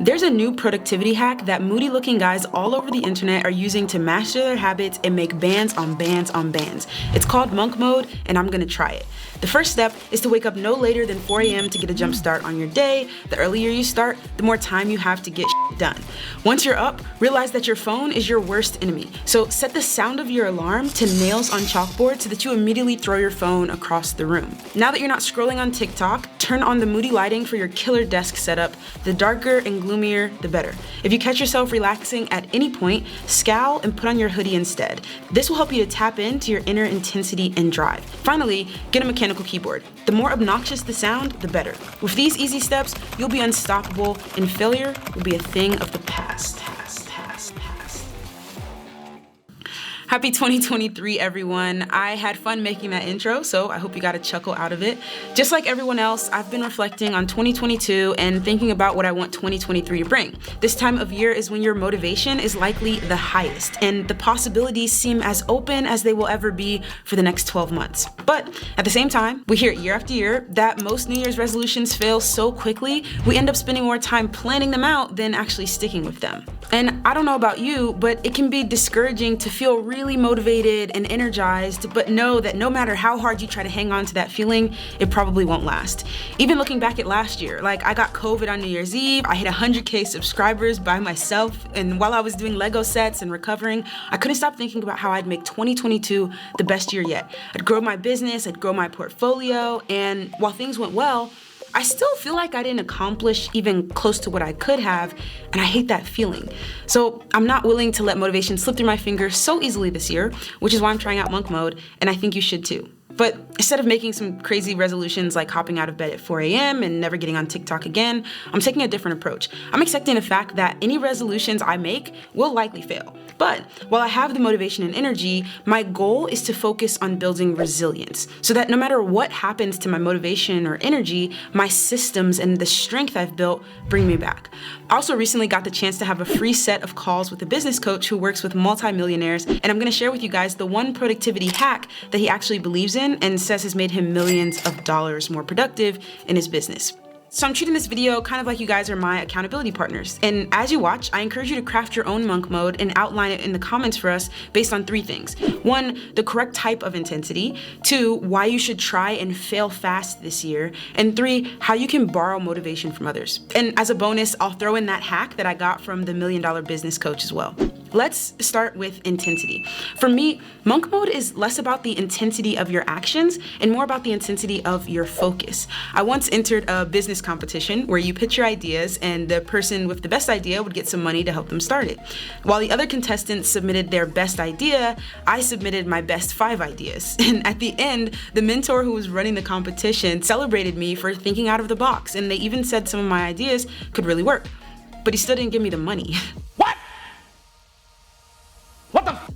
There's a new productivity hack that moody looking guys all over the internet are using to master their habits and make bands on bands on bands. It's called monk mode, and I'm gonna try it. The first step is to wake up no later than 4 a.m. to get a jump start on your day. The earlier you start, the more time you have to get done. Once you're up, realize that your phone is your worst enemy. So set the sound of your alarm to nails on chalkboard so that you immediately throw your phone across the room. Now that you're not scrolling on TikTok, turn on the moody lighting for your killer desk setup. The darker and gloomier, the better. If you catch yourself relaxing at any point, scowl and put on your hoodie instead. This will help you to tap into your inner intensity and drive. Finally, get a mechanical keyboard. The more obnoxious the sound, the better. With these easy steps, you'll be unstoppable and failure will be a thing of the past. Happy 2023, everyone. I had fun making that intro, so I hope you got a chuckle out of it. Just like everyone else, I've been reflecting on 2022 and thinking about what I want 2023 to bring. This time of year is when your motivation is likely the highest, and the possibilities seem as open as they will ever be for the next 12 months. But at the same time, we hear year after year that most New Year's resolutions fail so quickly, we end up spending more time planning them out than actually sticking with them. And I don't know about you, but it can be discouraging to feel really motivated and energized, but know that no matter how hard you try to hang on to that feeling, it probably won't last. Even looking back at last year, like I got COVID on New Year's Eve, I hit 100K subscribers by myself, and while I was doing Lego sets and recovering, I couldn't stop thinking about how I'd make 2022 the best year yet. I'd grow my business, I'd grow my portfolio, and while things went well, I still feel like I didn't accomplish even close to what I could have, and I hate that feeling. So I'm not willing to let motivation slip through my fingers so easily this year, which is why I'm trying out monk mode, and I think you should too. But instead of making some crazy resolutions like hopping out of bed at 4 a.m. and never getting on TikTok again, I'm taking a different approach. I'm accepting the fact that any resolutions I make will likely fail. But while I have the motivation and energy, my goal is to focus on building resilience so that no matter what happens to my motivation or energy, my systems and the strength I've built bring me back. I also recently got the chance to have a free set of calls with a business coach who works with multimillionaires, and I'm gonna share with you guys the one productivity hack that he actually believes in and says has made him millions of dollars more productive in his business. So I'm treating this video kind of like you guys are my accountability partners. And as you watch, I encourage you to craft your own monk mode and outline it in the comments for us based on 3 things. 1, the correct type of intensity. 2, why you should try and fail fast this year. And 3, how you can borrow motivation from others. And as a bonus, I'll throw in that hack that I got from the $1 Million Business Coach as well. Let's start with intensity. For me, monk mode is less about the intensity of your actions and more about the intensity of your focus. I once entered a business competition where you pitch your ideas and the person with the best idea would get some money to help them start it. While the other contestants submitted their best idea, I submitted my best 5 ideas. And at the end, the mentor who was running the competition celebrated me for thinking out of the box, and they even said some of my ideas could really work. But he still didn't give me the money.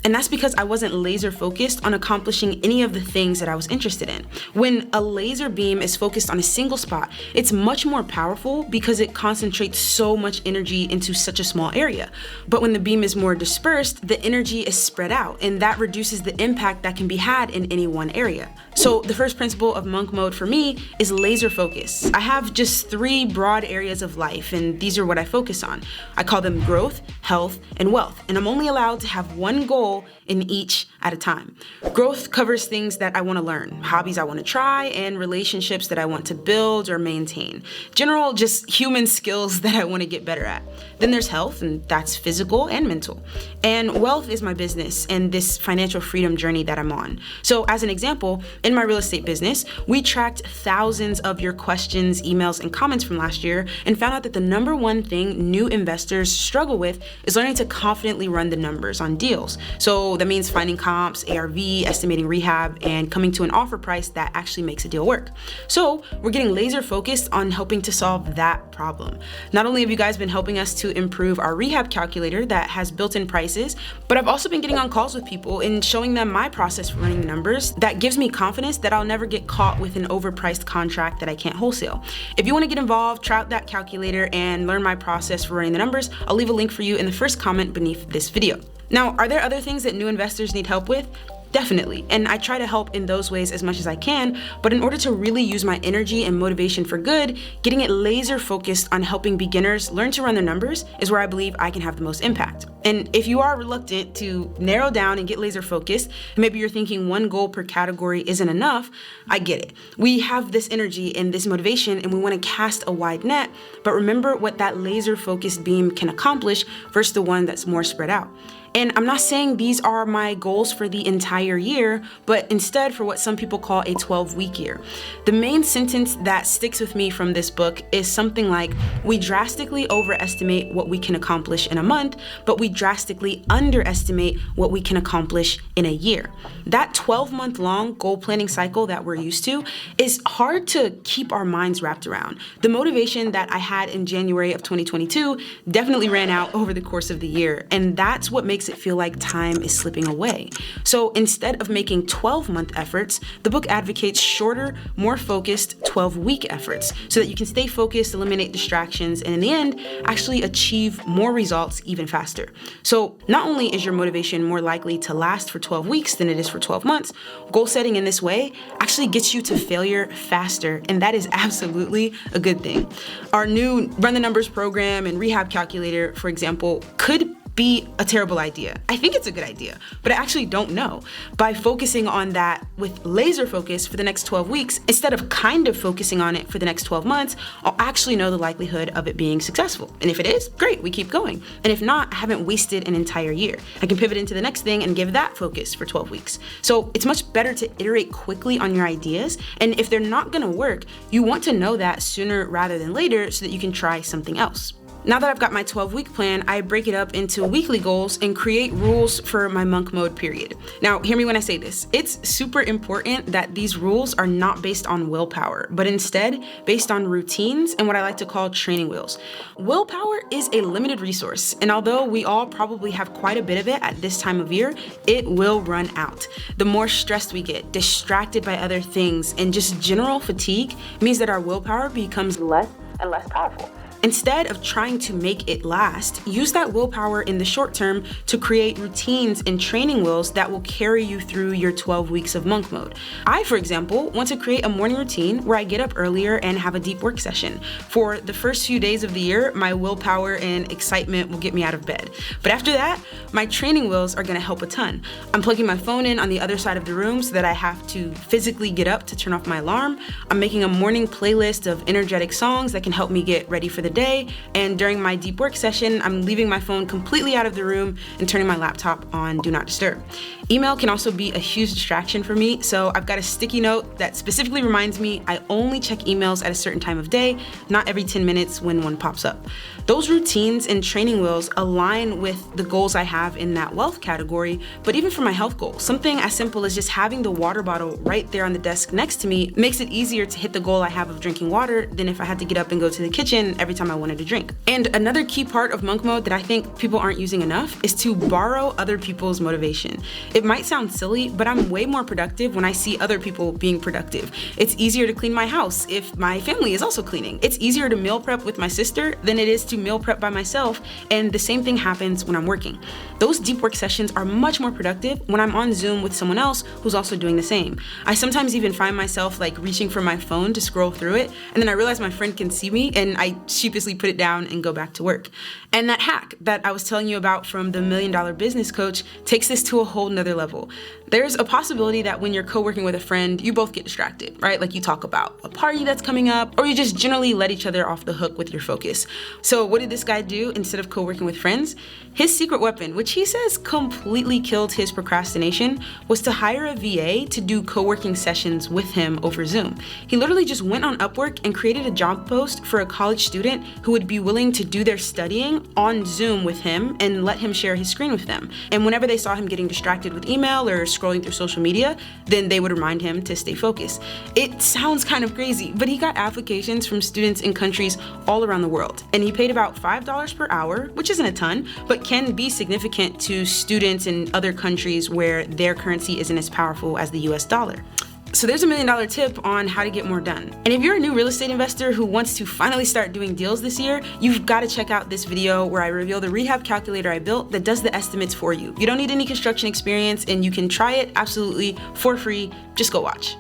And that's because I wasn't laser focused on accomplishing any of the things that I was interested in. When a laser beam is focused on a single spot, it's much more powerful because it concentrates so much energy into such a small area. But when the beam is more dispersed, the energy is spread out, and that reduces the impact that can be had in any one area. So the first principle of monk mode for me is laser focus. I have just 3 broad areas of life, and these are what I focus on. I call them growth, health, and wealth, and I'm only allowed to have one goal in each at a time. Growth covers things that I want to learn, hobbies I want to try, and relationships that I want to build or maintain. General, just human skills that I want to get better at. Then there's health, and that's physical and mental. And wealth is my business and this financial freedom journey that I'm on. So as an example, in my real estate business, we tracked thousands of your questions, emails, and comments from last year and found out that the number one thing new investors struggle with is learning to confidently run the numbers on deals. So that means finding comps, ARV, estimating rehab, and coming to an offer price that actually makes a deal work. So we're getting laser focused on helping to solve that problem. Not only have you guys been helping us to improve our rehab calculator that has built-in prices, but I've also been getting on calls with people and showing them my process for running the numbers that gives me confidence that I'll never get caught with an overpriced contract that I can't wholesale. If you want to get involved, try out that calculator and learn my process for running the numbers. I'll leave a link for you in the first comment beneath this video. Now, are there other things that new investors need help with? Definitely, and I try to help in those ways as much as I can, but in order to really use my energy and motivation for good, getting it laser focused on helping beginners learn to run their numbers is where I believe I can have the most impact. And if you are reluctant to narrow down and get laser focused, maybe you're thinking one goal per category isn't enough, I get it. We have this energy and this motivation and we want to cast a wide net, but remember what that laser focused beam can accomplish versus the one that's more spread out. And I'm not saying these are my goals for the entire year, but instead for what some people call a 12-week year. The main sentence that sticks with me from this book is something like, we drastically overestimate what we can accomplish in a month, but we drastically underestimate what we can accomplish in a year. That 12-month long goal planning cycle that we're used to is hard to keep our minds wrapped around. The motivation that I had in January of 2022 definitely ran out over the course of the year, and that's what makes it feel like time is slipping away. So instead of making 12-month efforts, the book advocates shorter, more focused 12-week efforts so that you can stay focused, eliminate distractions, and in the end, actually achieve more results even faster. So not only is your motivation more likely to last for 12 weeks than it is for 12 months, goal setting in this way actually gets you to failure faster, and that is absolutely a good thing. Our new Run the Numbers program and rehab calculator, for example, could be a terrible idea. I think it's a good idea, but I actually don't know. By focusing on that with laser focus for the next 12 weeks, instead of kind of focusing on it for the next 12 months, I'll actually know the likelihood of it being successful. And if it is, great, we keep going. And if not, I haven't wasted an entire year. I can pivot into the next thing and give that focus for 12 weeks. So it's much better to iterate quickly on your ideas. And if they're not gonna work, you want to know that sooner rather than later so that you can try something else. Now that I've got my 12-week plan, I break it up into weekly goals and create rules for my monk mode period. Now, hear me when I say this. It's super important that these rules are not based on willpower, but instead based on routines and what I like to call training wheels. Willpower is a limited resource, and although we all probably have quite a bit of it at this time of year, it will run out. The more stressed we get, distracted by other things, and just general fatigue means that our willpower becomes less and less powerful. Instead of trying to make it last, use that willpower in the short term to create routines and training wheels that will carry you through your 12 weeks of monk mode. I, for example, want to create a morning routine where I get up earlier and have a deep work session. For the first few days of the year, my willpower and excitement will get me out of bed. But after that, my training wheels are gonna help a ton. I'm plugging my phone in on the other side of the room so that I have to physically get up to turn off my alarm. I'm making a morning playlist of energetic songs that can help me get ready for the day, and during my deep work session, I'm leaving my phone completely out of the room and turning my laptop on Do Not Disturb. Email can also be a huge distraction for me, so I've got a sticky note that specifically reminds me I only check emails at a certain time of day, not every 10 minutes when one pops up. Those routines and training wheels align with the goals I have in that wealth category, but even for my health goals, something as simple as just having the water bottle right there on the desk next to me makes it easier to hit the goal I have of drinking water than if I had to get up and go to the kitchen every time I wanted to drink. And another key part of monk mode that I think people aren't using enough is to borrow other people's motivation. It might sound silly, but I'm way more productive when I see other people being productive. It's easier to clean my house if my family is also cleaning. It's easier to meal prep with my sister than it is to meal prep by myself, and the same thing happens when I'm working. Those deep work sessions are much more productive when I'm on Zoom with someone else who's also doing the same. I sometimes even find myself like reaching for my phone to scroll through it, and then I realize my friend can see me and I sheepishly put it down and go back to work. And that hack that I was telling you about from the $1 Million Business Coach takes this to a whole nother level. There's a possibility that when you're co-working with a friend, you both get distracted, right? Like you talk about a party that's coming up, or you just generally let each other off the hook with your focus. So what did this guy do instead of co-working with friends? His secret weapon, which he says completely killed his procrastination, was to hire a VA to do co-working sessions with him over Zoom. He literally just went on Upwork and created a job post for a college student who would be willing to do their studying on Zoom with him and let him share his screen with them. And whenever they saw him getting distracted with email or scrolling through social media, then they would remind him to stay focused. It sounds kind of crazy, but he got applications from students in countries all around the world. And he paid about $5 per hour, which isn't a ton, but can be significant to students in other countries where their currency isn't as powerful as the US dollar. So there's a $1 million tip on how to get more done. And if you're a new real estate investor who wants to finally start doing deals this year, you've got to check out this video where I reveal the rehab calculator I built that does the estimates for you. You don't need any construction experience and you can try it absolutely for free. Just go watch.